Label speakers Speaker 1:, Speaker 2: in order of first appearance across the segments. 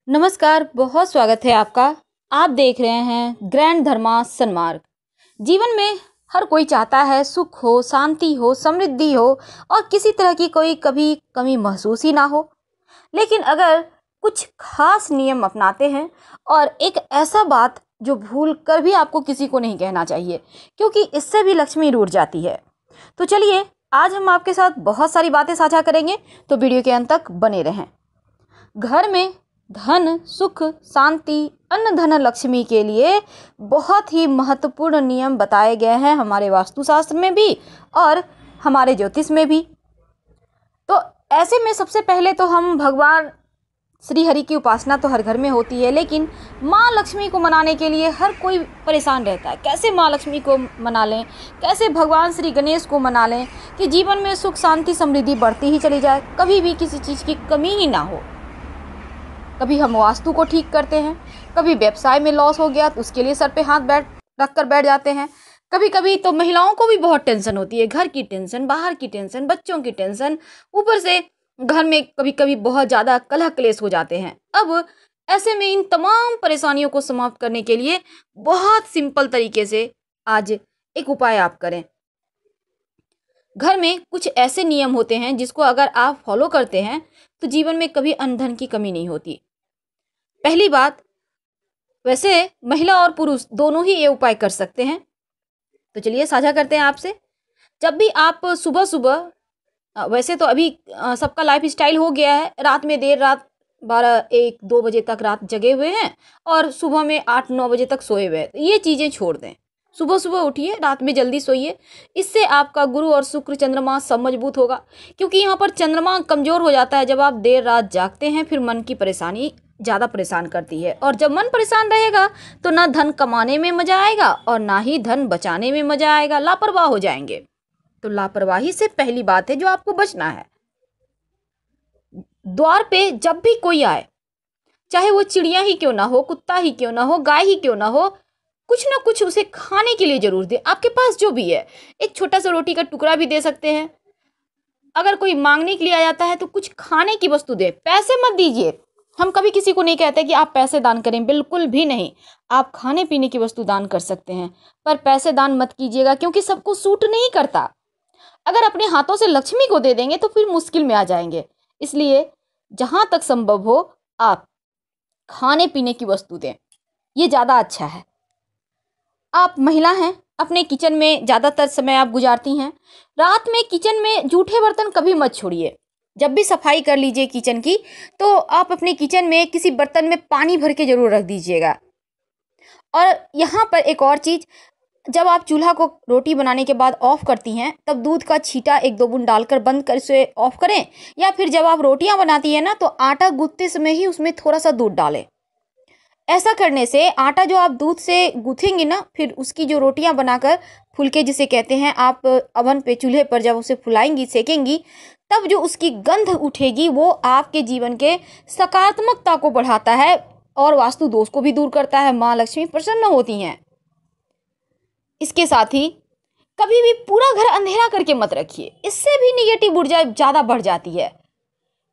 Speaker 1: नमस्कार, बहुत स्वागत है आपका। आप देख रहे हैं ग्रैंड धर्मा सन्मार्ग। जीवन में हर कोई चाहता है सुख हो, शांति हो, समृद्धि हो और किसी तरह की कोई कभी कमी महसूस ही ना हो। लेकिन अगर कुछ खास नियम अपनाते हैं और एक ऐसा बात जो भूल कर भी आपको किसी को नहीं कहना चाहिए, क्योंकि इससे भी लक्ष्मी रूठ जाती है। तो चलिए, आज हम आपके साथ बहुत सारी बातें साझा करेंगे, तो वीडियो के अंत तक बने रहें। घर में धन, सुख, शांति, अन्न धन लक्ष्मी के लिए बहुत ही महत्वपूर्ण नियम बताए गए हैं हमारे वास्तुशास्त्र में भी और हमारे ज्योतिष में भी। तो ऐसे में सबसे पहले तो हम भगवान श्री हरि की उपासना तो हर घर में होती है, लेकिन माँ लक्ष्मी को मनाने के लिए हर कोई परेशान रहता है। कैसे माँ लक्ष्मी को मना लें, कैसे भगवान श्री गणेश को मना लें कि जीवन में सुख, शांति, समृद्धि बढ़ती ही चली जाए, कभी भी किसी चीज़ की कमी ही ना हो। कभी हम वास्तु को ठीक करते हैं, कभी व्यवसाय में लॉस हो गया तो उसके लिए सर पे हाथ रख कर बैठ जाते हैं। कभी कभी तो महिलाओं को भी बहुत टेंशन होती है, घर की टेंशन, बाहर की टेंशन, बच्चों की टेंशन, ऊपर से घर में कभी कभी बहुत ज़्यादा कलह क्लेश हो जाते हैं। अब ऐसे में इन तमाम परेशानियों को समाप्त करने के लिए बहुत सिंपल तरीके से आज एक उपाय आप करें। घर में कुछ ऐसे नियम होते हैं जिसको अगर आप फॉलो करते हैं तो जीवन में कभी अन्न धन की कमी नहीं होती। पहली बात, वैसे महिला और पुरुष दोनों ही ये उपाय कर सकते हैं, तो चलिए साझा करते हैं आपसे। जब भी आप सुबह सुबह, वैसे तो अभी सबका लाइफ स्टाइल हो गया है, रात में देर रात 12, 1, 2 बजे तक रात जगे हुए हैं और सुबह में 8, 9 बजे तक सोए हुए हैं। तो ये चीज़ें छोड़ दें, सुबह सुबह उठिए, रात में जल्दी सोइए। इससे आपका गुरु और शुक्र चंद्रमा सब मजबूत होगा, क्योंकि यहाँ पर चंद्रमा कमजोर हो जाता है जब आप देर रात जागते हैं। फिर मन की परेशानी ज़्यादा परेशान करती है, और जब मन परेशान रहेगा तो ना धन कमाने में मजा आएगा और ना ही धन बचाने में मजा आएगा, लापरवाह हो जाएंगे। तो लापरवाही से पहली बात है जो आपको बचना है। द्वार पे जब भी कोई आए, चाहे वो चिड़िया ही क्यों ना हो, कुत्ता ही क्यों ना हो, गाय ही क्यों ना हो, कुछ ना कुछ उसे खाने के लिए जरूर दे। आपके पास जो भी है, एक छोटा सा रोटी का टुकड़ा भी दे सकते हैं। अगर कोई मांगने के लिए आ जाता है तो कुछ खाने की वस्तु दे, पैसे मत दीजिए। हम कभी किसी को नहीं कहते कि आप पैसे दान करें, बिल्कुल भी नहीं। आप खाने पीने की वस्तु दान कर सकते हैं, पर पैसे दान मत कीजिएगा, क्योंकि सबको सूट नहीं करता। अगर अपने हाथों से लक्ष्मी को दे देंगे तो फिर मुश्किल में आ जाएंगे। इसलिए जहां तक संभव हो आप खाने पीने की वस्तु दें, ये ज़्यादा अच्छा है। आप महिला हैं, अपने किचन में ज़्यादातर समय आप गुजारती हैं। रात में किचन में जूठे बर्तन कभी मत छोड़िए। जब भी सफाई कर लीजिए किचन की, तो आप अपने किचन में किसी बर्तन में पानी भर के जरूर रख दीजिएगा। और यहाँ पर एक और चीज़, जब आप चूल्हा को रोटी बनाने के बाद ऑफ करती हैं, तब दूध का छींटा 1-2 बूंद डालकर बंद कर इसे ऑफ करें। या फिर जब आप रोटियां बनाती हैं ना, तो आटा गूंथते समय ही उसमें थोड़ा सा दूध डालें। ऐसा करने से आटा जो आप दूध से गूंथेंगी ना, फिर उसकी जो रोटियां बनाकर फुलके जिसे कहते हैं, आप अवन पे चूल्हे पर जब उसे फुलाएंगी, सेकेंगी, तब जो उसकी गंध उठेगी वो आपके जीवन के सकारात्मकता को बढ़ाता है और वास्तु दोष को भी दूर करता है। माँ लक्ष्मी प्रसन्न होती हैं। इसके साथ ही कभी भी पूरा घर अंधेरा करके मत रखिए, इससे भी निगेटिव ऊर्जा ज़्यादा बढ़ जाती है।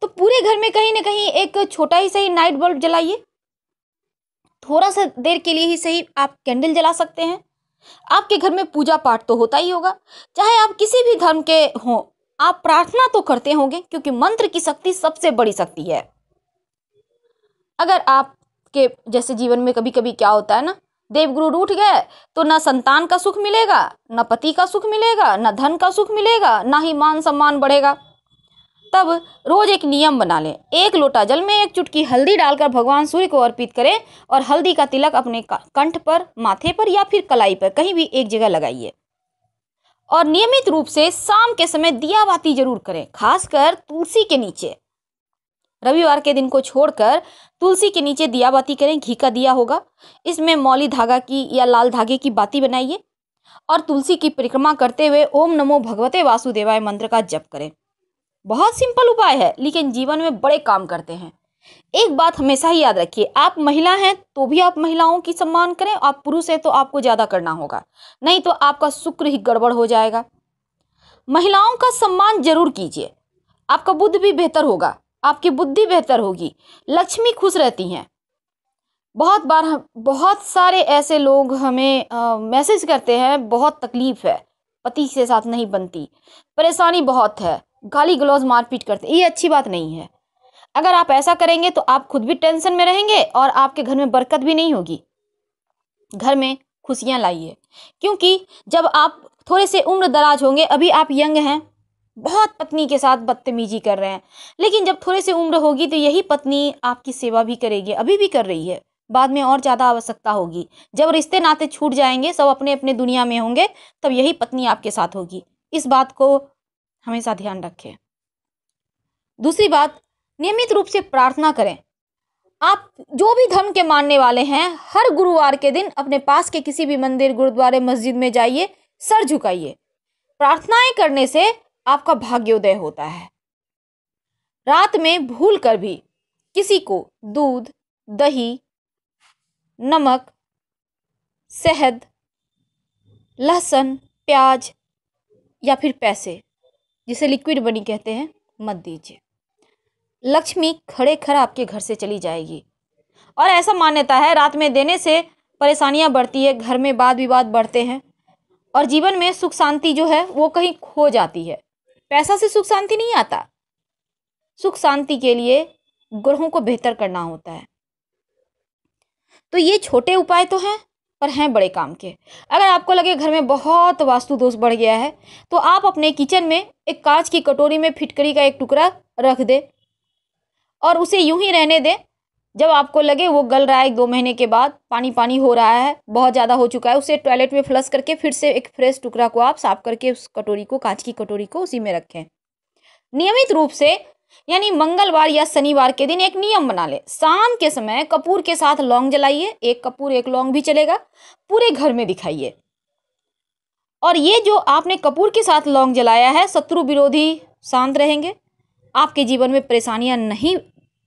Speaker 1: तो पूरे घर में कहीं ना कहीं एक छोटा ही सही नाइट बल्ब जलाइए। थोड़ा सा देर के लिए ही सही आप कैंडल जला सकते हैं। आपके घर में पूजा पाठ तो होता ही होगा, चाहे आप किसी भी धर्म के हों, आप प्रार्थना तो करते होंगे, क्योंकि मंत्र की शक्ति सबसे बड़ी शक्ति है। अगर आपके जैसे जीवन में कभी कभी क्या होता है ना, देवगुरु रूठ गए तो ना संतान का सुख मिलेगा, ना पति का सुख मिलेगा, ना धन का सुख मिलेगा, ना ही मान सम्मान बढ़ेगा। तब रोज एक नियम बना लें, 1 लोटा जल में 1 चुटकी हल्दी डालकर भगवान सूर्य को अर्पित करें और हल्दी का तिलक अपने कंठ पर, माथे पर या फिर कलाई पर कहीं भी एक जगह लगाइए। और नियमित रूप से शाम के समय दिया बाती जरूर करें, खासकर तुलसी के नीचे। रविवार के दिन को छोड़कर तुलसी के नीचे दिया बाती करें। घी का दिया होगा, इसमें मौली धागा की या लाल धागे की बाती बनाइए और तुलसी की परिक्रमा करते हुए ओम नमो भगवते वासुदेवाय मंत्र का जप करें। बहुत सिंपल उपाय है, लेकिन जीवन में बड़े काम करते हैं। एक बात हमेशा ही याद रखिए, आप महिला हैं तो भी आप महिलाओं की सम्मान करें, आप पुरुष हैं तो आपको ज्यादा करना होगा, नहीं तो आपका शुक्र ही गड़बड़ हो जाएगा। महिलाओं का सम्मान जरूर कीजिए, आपका बुद्ध भी बेहतर होगा। आपकी बुद्धि बेहतर होगी, लक्ष्मी खुश रहती हैं। बहुत बार बहुत सारे ऐसे लोग हमें मैसेज करते हैं, बहुत तकलीफ है, पति के साथ नहीं बनती, परेशानी बहुत है, गाली गलौज मारपीट करते, ये अच्छी बात नहीं है। अगर आप ऐसा करेंगे तो आप खुद भी टेंशन में रहेंगे और आपके घर में बरकत भी नहीं होगी। घर में खुशियां लाइए, क्योंकि जब आप थोड़े से उम्र दराज होंगे, अभी आप यंग हैं, बहुत पत्नी के साथ बदतमीजी कर रहे हैं, लेकिन जब थोड़े से उम्र होगी तो यही पत्नी आपकी सेवा भी करेगी, अभी भी कर रही है, बाद में और ज़्यादा आवश्यकता होगी। जब रिश्ते नाते छूट जाएंगे, सब अपने अपने दुनिया में होंगे, तब यही पत्नी आपके साथ होगी। इस बात को हमेशा ध्यान रखें। दूसरी बात, नियमित रूप से प्रार्थना करें। आप जो भी धर्म के मानने वाले हैं, हर गुरुवार के दिन अपने पास के किसी भी मंदिर, गुरुद्वारे, मस्जिद में जाइए, सर झुकाइए। प्रार्थनाएं करने से आपका भाग्योदय होता है। रात में भूल कर भी किसी को दूध, दही, नमक, शहद, लहसुन, प्याज या फिर पैसे, जिसे लिक्विड मनी कहते हैं, मत दीजिए। लक्ष्मी खड़े खड़ आपके घर से चली जाएगी। और ऐसा मान्यता है, रात में देने से परेशानियां बढ़ती है, घर में वाद विवाद बढ़ते हैं और जीवन में सुख शांति जो है वो कहीं खो जाती है। पैसा से सुख शांति नहीं आता। सुख शांति के लिए ग्रहों को बेहतर करना होता है। तो ये छोटे उपाय तो हैं, पर हैं बड़े काम के। अगर आपको लगे घर में बहुत वास्तु दोष बढ़ गया है, तो आप अपने किचन में एक कांच की कटोरी में फिटकरी का एक टुकड़ा रख दे और उसे यूं ही रहने दें। जब आपको लगे वो गल रहा है, 1-2 महीने के बाद पानी पानी हो रहा है, बहुत ज़्यादा हो चुका है, उसे टॉयलेट में फ्लश करके फिर से एक फ्रेश टुकड़ा को आप साफ करके उस कटोरी को, कांच की कटोरी को, उसी में रखें। नियमित रूप से, यानी मंगलवार या शनिवार के दिन एक नियम बना ले, शाम के समय कपूर के साथ लौंग जलाइए। 1 कपूर 1 लौंग भी चलेगा, पूरे घर में दिखाइए। और ये जो आपने कपूर के साथ लौंग जलाया है, शत्रु विरोधी शांत रहेंगे, आपके जीवन में परेशानियां नहीं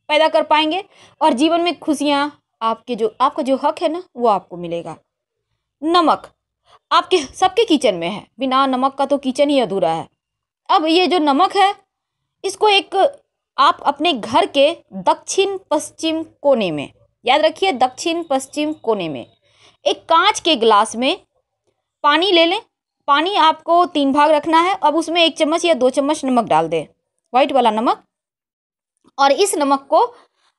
Speaker 1: पैदा कर पाएंगे और जीवन में खुशियां, आपका जो हक है ना, वो आपको मिलेगा। नमक आपके सबके किचन में है, बिना नमक का तो किचन ही अधूरा है। अब ये जो नमक है, इसको एक आप अपने घर के दक्षिण पश्चिम कोने में, याद रखिए, दक्षिण पश्चिम कोने में एक कांच के गिलास में पानी ले लें। पानी आपको 3 भाग रखना है। अब उसमें 1 चम्मच या 2 चम्मच नमक डाल दें, व्हाइट वाला नमक। और इस नमक को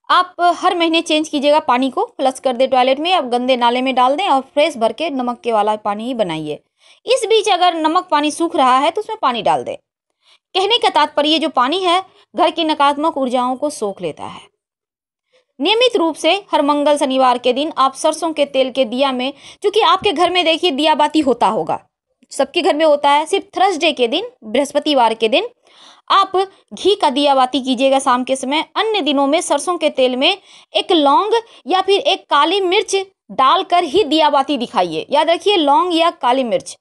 Speaker 1: आप हर महीने चेंज कीजिएगा। पानी को फ्लश कर दे टॉयलेट में, अब गंदे नाले में डाल दें और फ्रेश भर के नमक के वाला पानी ही बनाइए। इस बीच अगर नमक पानी सूख रहा है तो उसमें पानी डाल दें। कहने का तात्पर्य, जो पानी है घर की नकारात्मक ऊर्जाओं को सोख लेता है। नियमित रूप से हर मंगल शनिवार के दिन आप सरसों के तेल के दिया में, क्योंकि आपके घर में देखिए दिया बाती होता होगा, सबके घर में होता है, सिर्फ थर्सडे के दिन, बृहस्पतिवार के दिन आप घी का दिया बाती कीजिएगा शाम के समय। अन्य दिनों में सरसों के तेल में एक लौंग या फिर एक काली मिर्च डालकर ही दिया बाती दिखाइए। याद रखिए, लौंग या काली मिर्च।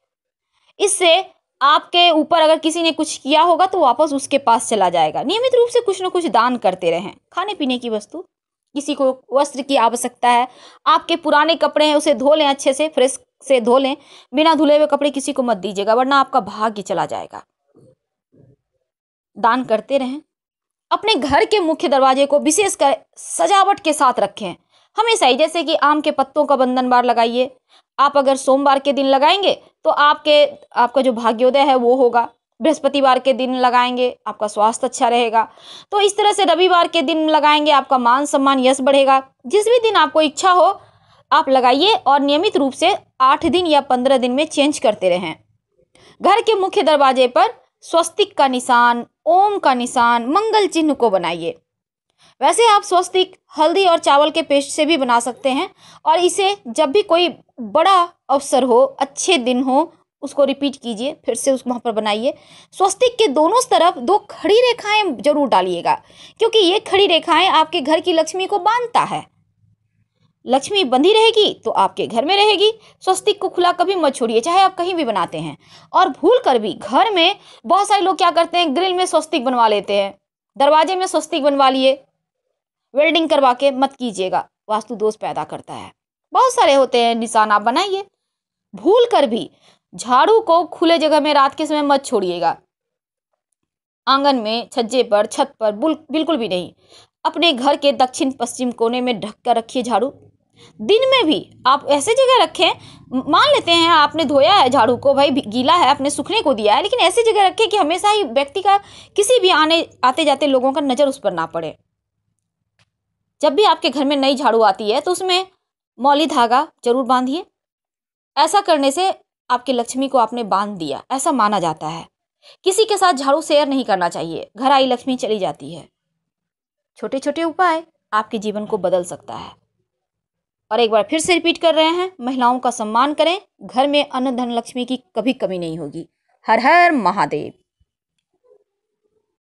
Speaker 1: इससे आपके ऊपर अगर किसी ने कुछ किया होगा तो वापस उसके पास चला जाएगा। नियमित रूप से कुछ न कुछ दान करते रहें। खाने पीने की वस्तु, किसी को वस्त्र की आवश्यकता है, आपके पुराने कपड़े हैं उसे धो लें, अच्छे से फ्रेश से धो लें। बिना धुले हुए कपड़े किसी को मत दीजिएगा, वरना आपका भाग्य चला जाएगा। दान करते रहें। अपने घर के मुख्य दरवाजे को विशेषकर सजावट के साथ रखें हमेशा ही, जैसे कि आम के पत्तों का बंधन बार लगाइए। आप अगर सोमवार के दिन लगाएंगे तो आपका जो भाग्योदय है वो होगा। बृहस्पतिवार के दिन लगाएंगे, आपका स्वास्थ्य अच्छा रहेगा। तो इस तरह से रविवार के दिन लगाएंगे, आपका मान सम्मान यश बढ़ेगा। जिस भी दिन आपको इच्छा हो आप लगाइए और नियमित रूप से 8 दिन या 15 दिन में चेंज करते रहें। घर के मुख्य दरवाजे पर स्वस्तिक का निशान, ओम का निशान, मंगल चिन्ह को बनाइए। वैसे आप स्वस्तिक हल्दी और चावल के पेस्ट से भी बना सकते हैं और इसे जब भी कोई बड़ा अवसर हो, अच्छे दिन हो, उसको रिपीट कीजिए, फिर से उस वहाँ पर बनाइए। स्वस्तिक के दोनों तरफ 2 खड़ी रेखाएं जरूर डालिएगा, क्योंकि ये खड़ी रेखाएं आपके घर की लक्ष्मी को बांधता है। लक्ष्मी बंधी रहेगी तो आपके घर में रहेगी। स्वस्तिक को खुला कभी मत छोड़िए, चाहे आप कहीं भी बनाते हैं। और भूल कर भी घर में बहुत सारे लोग क्या करते हैं, ग्रिल में स्वस्तिक बनवा लेते हैं, दरवाजे में स्वस्तिक बनवा लिए, वेल्डिंग करवा के मत कीजिएगा, वास्तु दोष पैदा करता है। बहुत सारे होते हैं निशान, आप बनाइए। भूल कर भी झाड़ू को खुले जगह में रात के समय मत छोड़िएगा। आंगन में, छज्जे पर, छत पर बिल्कुल भी नहीं। अपने घर के दक्षिण पश्चिम कोने में ढक कर रखिए झाड़ू। दिन में भी आप ऐसे जगह रखें, मान लेते हैं आपने धोया है झाड़ू को, भाई गीला है, आपने सूखने को दिया है, लेकिन ऐसी जगह रखें कि हमेशा ही व्यक्ति का, किसी भी आते जाते लोगों का नज़र उस पर ना पड़े। जब भी आपके घर में नई झाड़ू आती है तो उसमें मौली धागा जरूर बांधिए। ऐसा करने से आपके लक्ष्मी को आपने बांध दिया, ऐसा माना जाता है। किसी के साथ झाड़ू शेयर नहीं करना चाहिए, घर आई लक्ष्मी चली जाती है। छोटे छोटे उपाय आपके जीवन को बदल सकता है। और एक बार फिर से रिपीट कर रहे हैं, महिलाओं का सम्मान करें, घर में अन्न धन लक्ष्मी की कभी कमी नहीं होगी। हर हर महादेव।